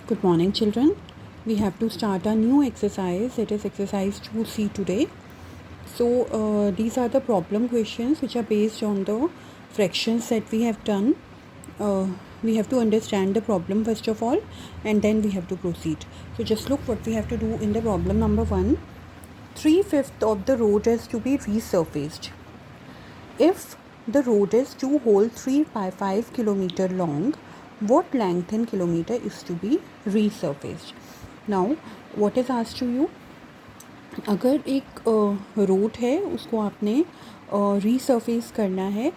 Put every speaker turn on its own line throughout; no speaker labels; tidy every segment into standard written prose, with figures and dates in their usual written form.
Good morning, children. We have to start a new exercise. It is exercise 2C today. So, these are the problem questions which are based on the fractions that we have done. We have to understand the problem first of all, and then we have to proceed. So, just look what we have to do in the problem number 1. 3/5 of the road is to be resurfaced. If the road is 2 whole 3 by 5 kilometer long, what length in kilometer is to be resurfaced? Now, what is asked to you? अगर एक road है उसको आपने resurface करना है,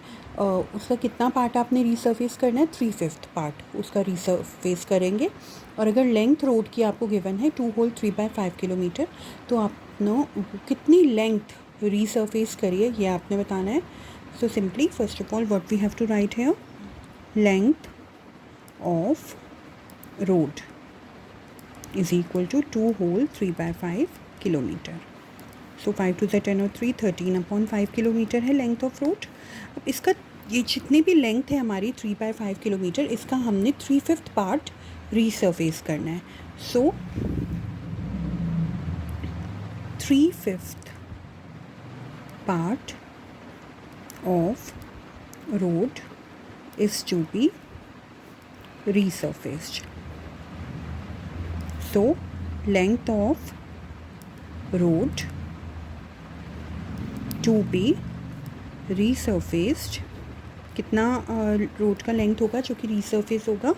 उसका कितना part आपने रीसरफेस करना है? 3/5 पार्ट उसका रीसरफेस करेंगे. और अगर लेंथ रोड की आपको गिवन है 2 होल 3 बाय 5 किलोमीटर, तो आपने कितनी लेंथ रीसरफेस करिए ये आपने बताना है. So simply, first of all, what we have to write here? Length of road is equal to 2 whole 3 by 5 kilometer. So 5 to the 10 or 3, 13 upon 5 kilometer है length of road. अब इसका ये जितनी भी length है हमारी 3 by 5 किलोमीटर, इसका हमने 3/5 पार्ट रीसरफेस करना है. So 3/5 part of road is to be resurfaced. So length of road to be resurfaced, कितना रोड का लेंथ होगा जो कि रीसरफेस होगा,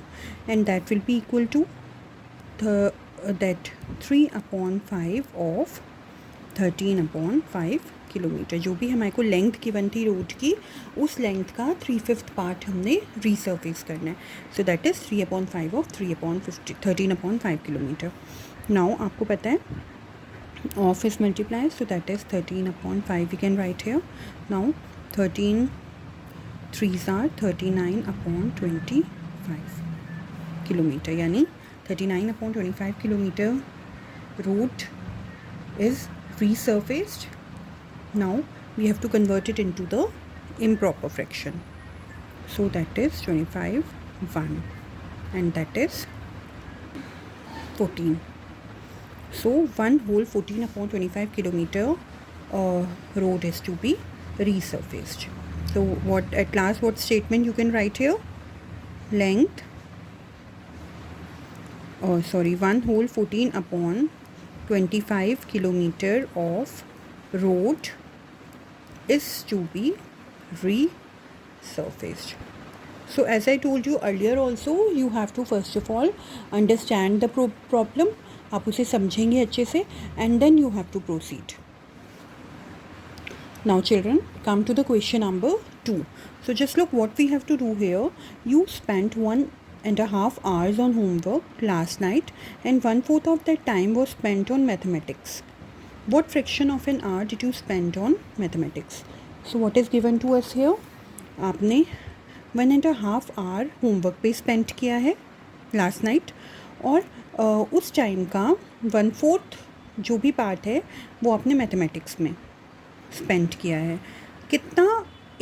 and that will be equal to that 3/5 of 13/5 kilometre. जो भी हमारे को लेंथ गिवन थी रोड की, उस लेंथ का 3/5 पार्ट हमने रीसरफेस करना है. So that is 3/5 of 13/5 kilometre. Now आपको पता है of is multiply, so that is 13/5. We can write here. Now 13 3s are 39/25 kilometre, यानी 39/25 kilometre road is resurfaced. Now we have to convert it into the improper fraction. So that is 25/1 and that is 14. So 1 whole 14/25 kilometer road is to be resurfaced. So what at last what statement you can write here? Length 1 whole 14/25 kilometer of road is to be resurfaced. So as I told you earlier also, you have to first of all understand the problem. आप उसे समझेंगे अच्छे से, and then you have to proceed. Now children, come to the question number 2. So just look what we have to do here. You spent 1.5 hours on homework last night and 1/4 of that time was spent on mathematics. What fraction of an hour did you spend on mathematics? So what is given to us here? आपने 1.5 hour homework पे spent किया है last night, और उस time का 1/4 जो भी part है वो आपने मैथमेटिक्स में स्पेंड किया है. कितना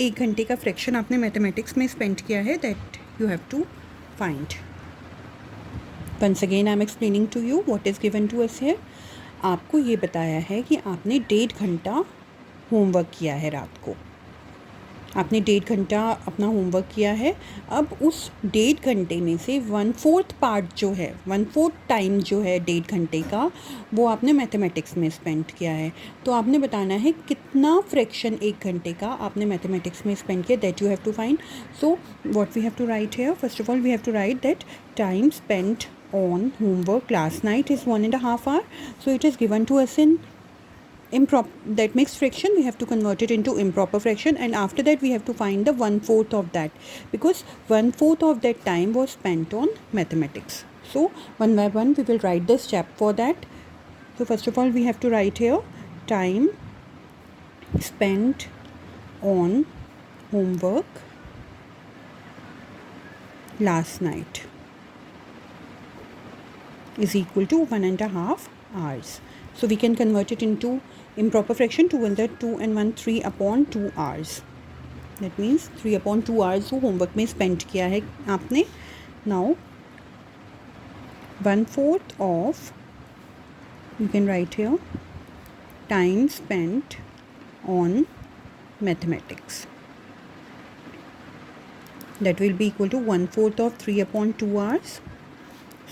1 घंटे का फ्रैक्शन आपने मैथमेटिक्स में स्पेंड किया है, that you have to find. Once again I am explaining to you what is given to us here. आपको ये बताया है कि आपने 1.5 घंटा होमवर्क किया है रात को. आपने 1.5 घंटा अपना होमवर्क किया है. अब उस 1.5 घंटे में से 1/4 पार्ट जो है, 1/4 टाइम जो है 1.5 घंटे का, वो आपने मैथमेटिक्स में स्पेंड किया है. तो आपने बताना है कितना फ्रैक्शन 1 घंटे का आपने मैथमेटिक्स में स्पेंड किया, that you have to find. So what we have to write here, first of all we have to write that time spent on homework last night is 1.5 hour. So it is given to us in that mixed fraction. We have to convert it into improper fraction, and after that we have to find the 1/4 of that, because 1/4 of that time was spent on mathematics. So one by one we will write the step for that. So first of all we have to write here time spent on homework last night is equal to 1.5 hours. So we can convert it into improper fraction. 2 and 2 and 1 3/2 hours. That means 3/2 hours वो homework में spend किया है आपने. Now 1/4 of, you can write here, time spent on mathematics. That will be equal to 1/4 of 3/2 hours.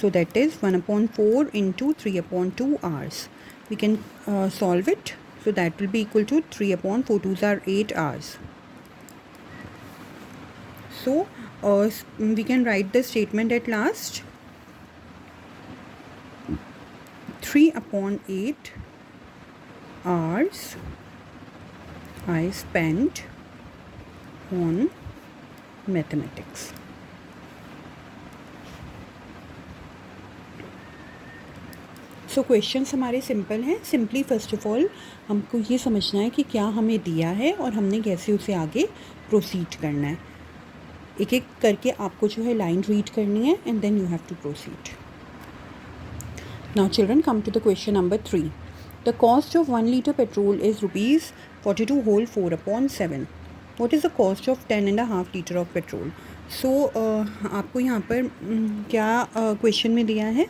So that is 1/4 into 3/2 hours. We can solve it. So that will be equal to 3/4 2s are 8 hours. So we can write the statement at last. 3/8 hours I spent on mathematics. So questions हमारे simple हैं. Simply first of all हमको ये समझना है कि क्या हमें दिया है और हमने कैसे उसे आगे प्रोसीड करना है. एक एक करके आपको जो है लाइन रीड करनी है and then you have to proceed. Now children, come to the question number 3. The cost of 1 liter petrol is ₹42 whole 4/7. What is the cost of 10.5 liter of petrol? सो आपको यहाँ पर क्या क्वेश्चन में दिया है.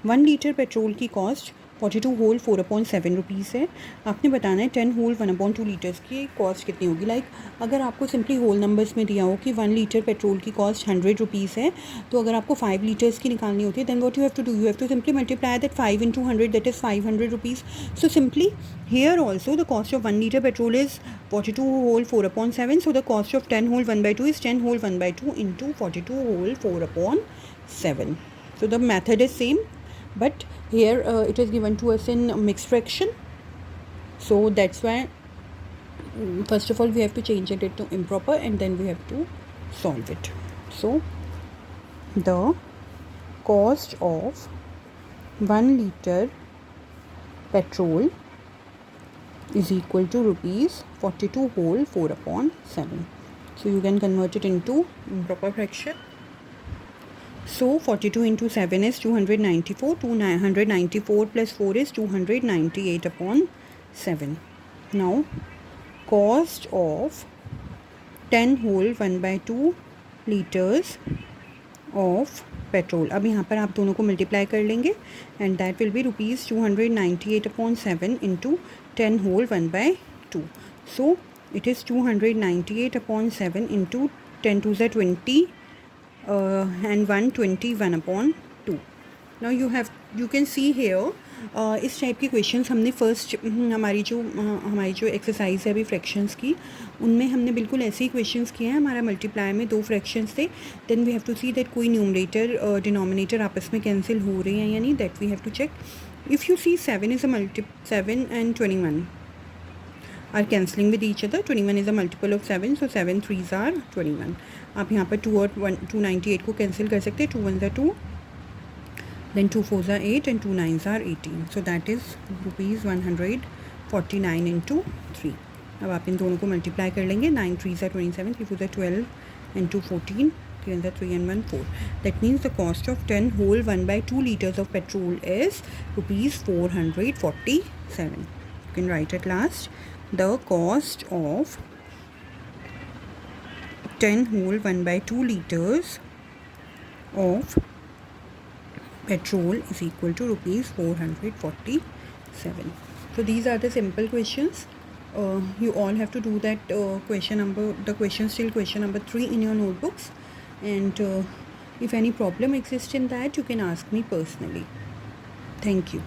1 litre petrol की cost 42 whole 4/7 rupees है. आपने बताना है 10 whole 1/2 लीटर्स की कॉस्ट कितनी होगी. लाइक अगर आपको सिंपली होल नंबर्स में दिया हो कि 1 लीटर पेट्रोल की कॉस्ट 100 रुपीज़ है, तो अगर आपको 5 लीटर्स की निकालनी होती है, then what you have to do, you have to simply multiply that 5 into 100, that is 500 rupees. So simply here also the cost of 1 liter petrol is 42 whole 4/7. So the cost of 10 whole 1/2 is 10 whole 1/2 into 42 whole 4/7. So the method is same, but here it is given to us in mixed fraction. So that's why first of all we have to change it to improper and then we have to solve it. So the cost of 1 liter petrol is equal to ₹42 whole 4/7. So you can convert it into improper fraction. So 42 into 7 is 294. 294 plus 4 is 298/7. Now cost of 10 whole 1/2 liters of petrol. अब यहाँ पर आप दोनों को multiply कर लेंगे and that will B ₹298/7 into 10 whole 1/2. So it is 298/7 into 10 to the 20 and 121/2. Now you can see here इस type के क्वेश्चंस हमने फर्स्ट हमारी जो एक्सरसाइज है अभी फ्रैक्शंस की, उनमें हमने बिल्कुल ऐसे ही क्वेश्चंस किए हैं. हमारा मल्टीप्लाई में 2 फ्रैक्शंस थे. Then we have to see that कोई न्यूमरेटर डिनोमिनेटर आपस में कैंसिल हो रहे हैं या नहीं, that we have to check. If you see 7 and 21 are cancelling with each other. 21 is a multiple of 7, so 7 3s are 21. आप यहाँ पर 2 और 298 को कैंसिल कर सकते हैं. 2 1s are 2, then 2 4s are 8 and 2 9s are 18. So that is ₹149 into 3. अब आप इन दोनों को मल्टीप्लाई कर लेंगे. 9 3s are 27, 3 4s are 12 and 2 14, 3 1s are 3 and 1 4. That means the cost of 10 whole 1/2 liters of petrol is ₹447. You can write at last. The cost of 10 whole 1/2 liters of petrol is equal to ₹447. So these are the simple questions. You all have to do that the questions till question number 3 in your notebooks, and if any problem exists in that, you can ask me personally. Thank you.